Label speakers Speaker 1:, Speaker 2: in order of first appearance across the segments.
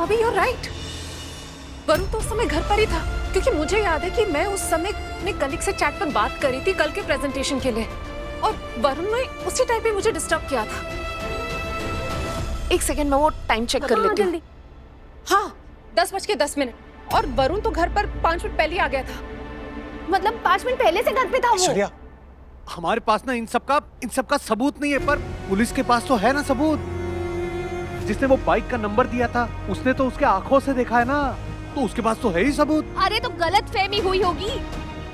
Speaker 1: भाभी you are right. Varun तो उस समय घर पर ही था, क्योंकि मुझे याद है कि मैं उस समय अपने कलीग से चैट पर बात करी थी कल के प्रेजेंटेशन के लिए, और वरुण ने उसी टाइम पे मुझे डिस्टर्ब किया था। एक सेकंड मैं वो टाइम चेक कर लेती हूँ। हाँ, 10:10 और वरुण तो घर पर 5 मिनट पहले ही आ गया था।
Speaker 2: मतलब 5 मिनट पहले से घर पे था वो?
Speaker 3: ऐश्वर्या, हमारे पास ना इन सब का सबूत नहीं है, पर पुलिस के पास तो है ना सबूत। जिसने वो बाइक का नंबर दिया था उसने तो उसके आंखों से देखा है ना, तो उसके पास तो है ही सबूत।
Speaker 2: अरे तो गलत फहमी हुई होगी,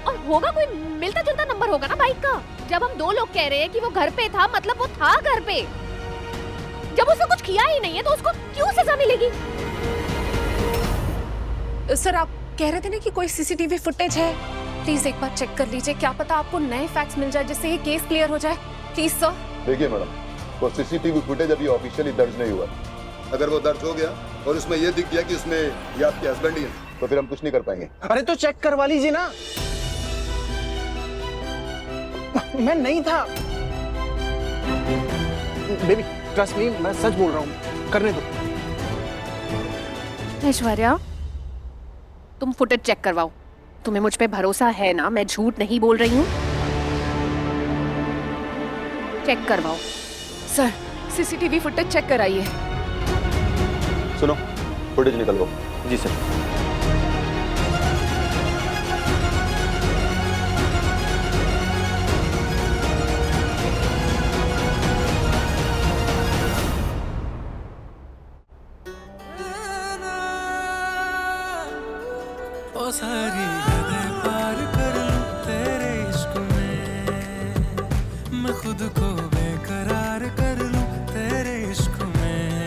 Speaker 2: और होगा कोई मिलता जुलता नंबर होगा ना बाइक का। जब हम 2 लोग कह रहे हैं कि वो घर पे था, मतलब वो था घर पे। जब उसने कुछ किया ही नहीं है तो उसको क्यों सजा मिलेगी?
Speaker 1: सर आप कह रहे थे ना कि कोई सीसीटीवी फुटेज है, प्लीज एक बार चेक कर लीजिए, क्या पता आपको नए फैक्ट्स मिल जाए जिससे ये केस क्लियर हो जाए, प्लीज सर।
Speaker 4: देखिए मैडम, वो सीसीटीवी फुटेज अभी ऑफिशियली दर्ज नहीं हुआ। अगर वो दर्ज हो गया और उसमें ये दिख गया कि उसमें ये आपके हस्बैंड ही है, तो फिर हम कुछ नहीं कर पाएंगे।
Speaker 5: अरे तो चेक करवा लीजिए ना। मैं नहीं था। बेबी ट्रस्ट मी, मैं सच बोल रहा हूँ, करने दो।
Speaker 2: ऐश्वर्या, तुम फुटेज चेक करवाओ। तुम्हें मुझ पे भरोसा है ना? मैं झूठ नहीं बोल रही हूँ। चेक करवाओ।
Speaker 1: सर सीसीटीवी फुटेज चेक कराइए।
Speaker 4: सुनो, फुटेज निकलवाओ।
Speaker 3: जी सर।
Speaker 6: ओ सारी हदें पार कर लूं तेरे इश्क में, मैं खुद को बेकरार कर लूं तेरे इश्क में।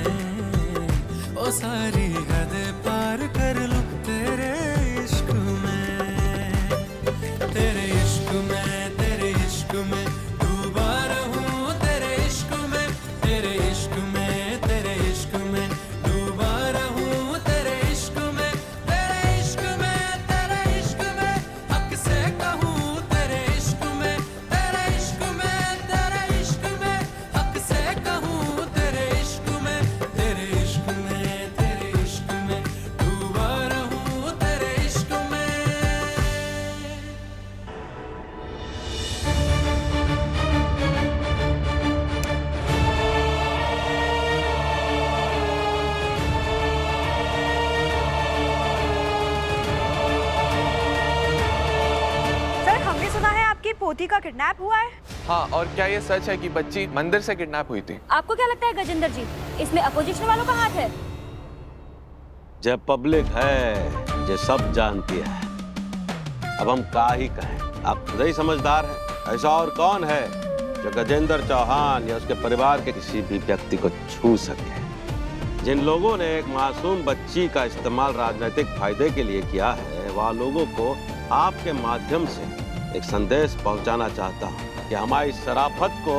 Speaker 6: ओ सारी हदें पार कर लूं तेरे इश्क में, तेरे इश्क में, तेरे इश्क में डूबा रहूं तेरे इश्क में, तेरे इश्क में, तेरे इश्क में डूबा रहूं तेरे इश्क में, तेरे इश्क में, तेरे इश्क में हक से कहूं तेरे इश्क में, तेरे इश्क में, तेरे इश्क में हक से कहूं तेरे इश्क में, तेरे इश्क में, तेरे इश्क में डूबा रहूं तेरे इश्क में।
Speaker 7: सर हमने सुना है आपकी पोती का किडनैप हुआ है।
Speaker 8: हाँ, और क्या ये सच है कि बच्ची मंदिर से किडनैप हुई थी?
Speaker 7: आपको क्या लगता है गजेंद्र जी, इसमें अपोजिशन वालों का हाथ है?
Speaker 9: जब पब्लिक है जो सब जानती है, अब हम क्या ही कहें। आप खुद ही समझदार हैं। ऐसा और कौन है जो गजेंद्र चौहान या उसके परिवार के किसी भी व्यक्ति को छू सके? जिन लोगों ने एक मासूम बच्ची का इस्तेमाल राजनीतिक फायदे के लिए किया है, वह लोगों को आपके माध्यम से एक संदेश पहुंचाना चाहता हूं कि हमारी शराफत को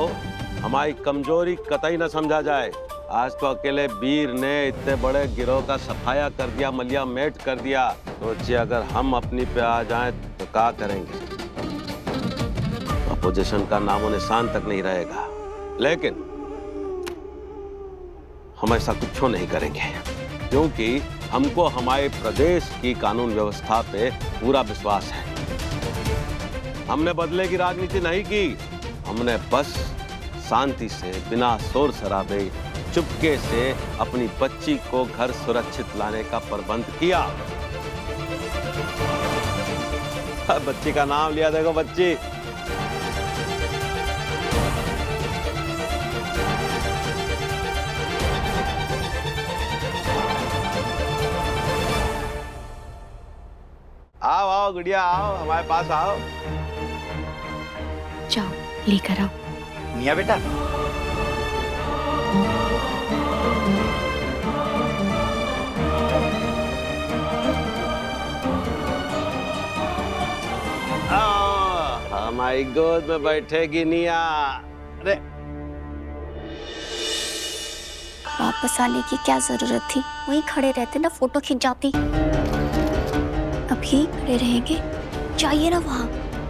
Speaker 9: हमारी कमजोरी कतई न समझा जाए। आज तो अकेले वीर ने इतने बड़े गिरोह का सफाया कर दिया, मलिया मेट कर दिया। सोचिए अगर हम अपनी पे आ जाएं तो क्या करेंगे? अपोजिशन का नामो निशान तक नहीं रहेगा। लेकिन हम ऐसा कुछ नहीं करेंगे, क्योंकि हमको हमारे प्रदेश की कानून व्यवस्था पे पूरा विश्वास है। हमने बदले की राजनीति नहीं की, हमने बस शांति से बिना शोर शराबे चुपके से अपनी बच्ची को घर सुरक्षित लाने का प्रबंध किया। बच्ची का नाम लिया, देखो बच्ची। आओ आओ गुड़िया, आओ हमारे पास आओ।
Speaker 2: जाओ लेकर आओ।
Speaker 5: मिया बेटा,
Speaker 9: हमारी गोद में बैठेगी निया। अरे
Speaker 10: वापस आने की क्या जरूरत थी? वहीं खड़े रहते ना, फोटो खींच जाती। अभी खड़े रहेंगे? चाहिए ना वहाँ।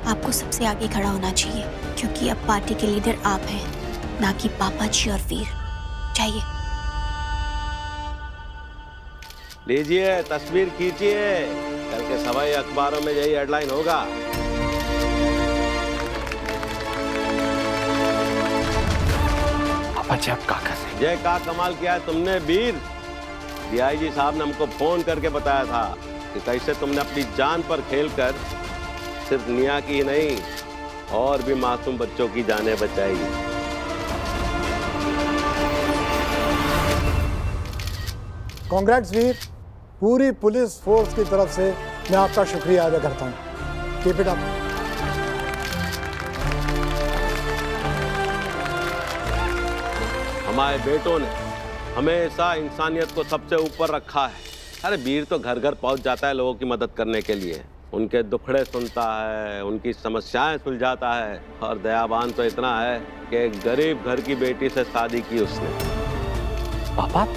Speaker 10: आपको सबसे आगे खड़ा होना चाहिए, क्योंकि अब पार्टी के लीडर आप हैं, ना कि पापा जी और वीर। चाहिए।
Speaker 9: लीजिए, तस्वीर खींचिए, कल के सवाई अखबारों में यही हेडलाइन होगा।
Speaker 3: पापा जी आप का कर रहे हैं?
Speaker 9: जय का कमाल किया है तुमने वीर। डीआईजी साहब ने हमको फोन करके बताया था कि कैसे तुमने अपनी जान पर खेलकर सिर्फ निया की ही नहीं और भी मासूम बच्चों की जानें बचाई।
Speaker 11: कांग्रेट्स वीर, पूरी पुलिस फोर्स की तरफ से मैं आपका शुक्रिया अदा करता हूँ। Keep it up.
Speaker 9: हमारे बेटों ने हमेशा इंसानियत को सबसे ऊपर रखा है। अरे वीर तो घर घर पहुंच जाता है लोगों की मदद करने के लिए, उनके दुखड़े सुनता है, उनकी समस्याएं सुलझाता है। और दयावान तो इतना है कि एक गरीब घर की बेटी से शादी की उसने।
Speaker 3: पापा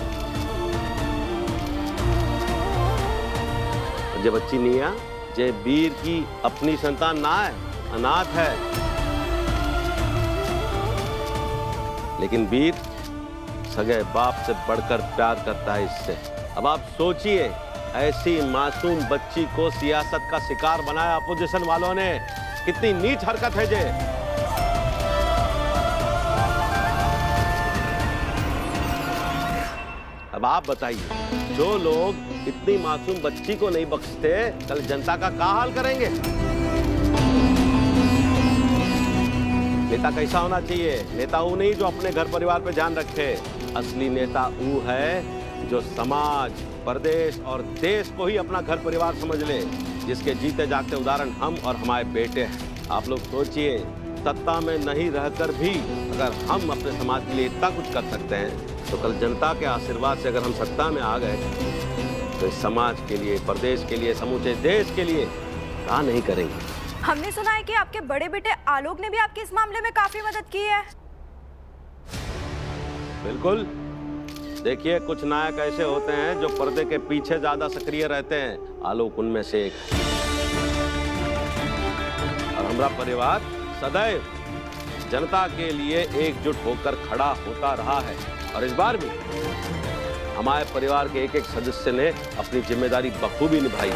Speaker 9: जे बच्ची निया, जे वीर की अपनी संतान ना है, अनाथ है, लेकिन वीर सगे बाप से बढ़कर प्यार करता है इससे। अब आप सोचिए, ऐसी मासूम बच्ची को सियासत का शिकार बनाया अपोजिशन वालों ने। कितनी नीच हरकत है ये। अब आप बताइए, जो लोग इतनी मासूम बच्ची को नहीं बख्शते, कल जनता का क्या हाल करेंगे? नेता कैसा होना चाहिए? नेता वो नहीं जो अपने घर परिवार पे ध्यान रखे। असली नेता वो है जो समाज, प्रदेश और देश को ही अपना घर परिवार समझ ले, जिसके जीते जागते उदाहरण हम और हमारे बेटे हैं। आप लोग सोचिए, सत्ता में नहीं रहकर भी अगर हम अपने समाज के लिए इतना कुछ कर सकते हैं, तो कल जनता के आशीर्वाद से अगर हम सत्ता में आ गए तो इस समाज के लिए, प्रदेश के लिए, समूचे देश के लिए क्या नहीं करेंगे।
Speaker 7: हमने सुना है कि आपके बड़े बेटे आलोक ने भी आपकी इस मामले में काफी मदद की है।
Speaker 9: बिल्कुल। देखिए, कुछ नायक ऐसे होते हैं जो पर्दे के पीछे ज्यादा सक्रिय रहते हैं। आलोक उनमें से एक है। और हमारा परिवार सदैव जनता के लिए एकजुट होकर खड़ा होता रहा है। और इस बार भी हमारे परिवार के एक एक सदस्य ने अपनी जिम्मेदारी बखूबी निभाई।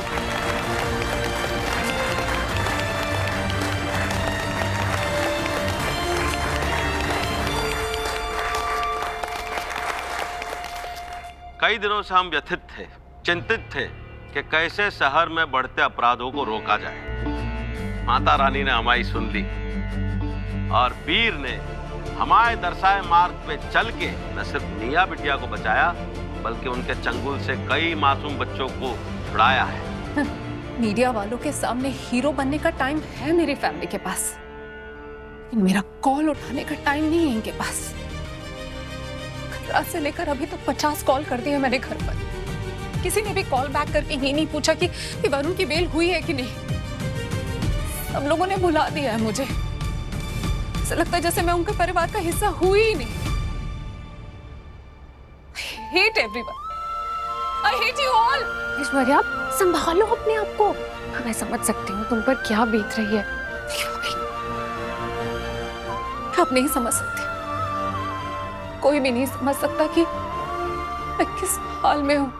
Speaker 9: कई दिनों से हम व्यथित थे, चिंतित थे कि कैसे शहर में बढ़ते अपराधों को रोका जाए। माता रानी ने हमारी सुन ली और वीर ने हमारे दर्शाए मार्ग पे चल के न सिर्फ निया बिटिया को बचाया, बल्कि उनके चंगुल से कई मासूम बच्चों को छुड़ाया है।
Speaker 1: मीडिया वालों के सामने हीरो बनने का टाइम है मेरी फैमिली के पास, लेकिन मेरा कॉल उठाने का टाइम नहीं है इनके पास। रात से लेकर अभी तक 50 कॉल कर दिए मैंने घर पर। किसी ने भी कॉल बैक करके ये नहीं पूछा कि वरुण की बेल हुई है कि नहीं। सब लोगों ने भुला दिया है मुझे। ऐसा लगता है जैसे मैं उनके परिवार का हिस्सा हुई ही नहीं। I hate everyone. I hate you all.
Speaker 2: Aishwarya, आप संभालो अपने आप को। मैं समझ सकती हूँ तुम पर क्या बीत रही है।
Speaker 1: आप नहीं समझ सकते। कोई भी नहीं समझ सकता कि मैं किस हाल में हूँ।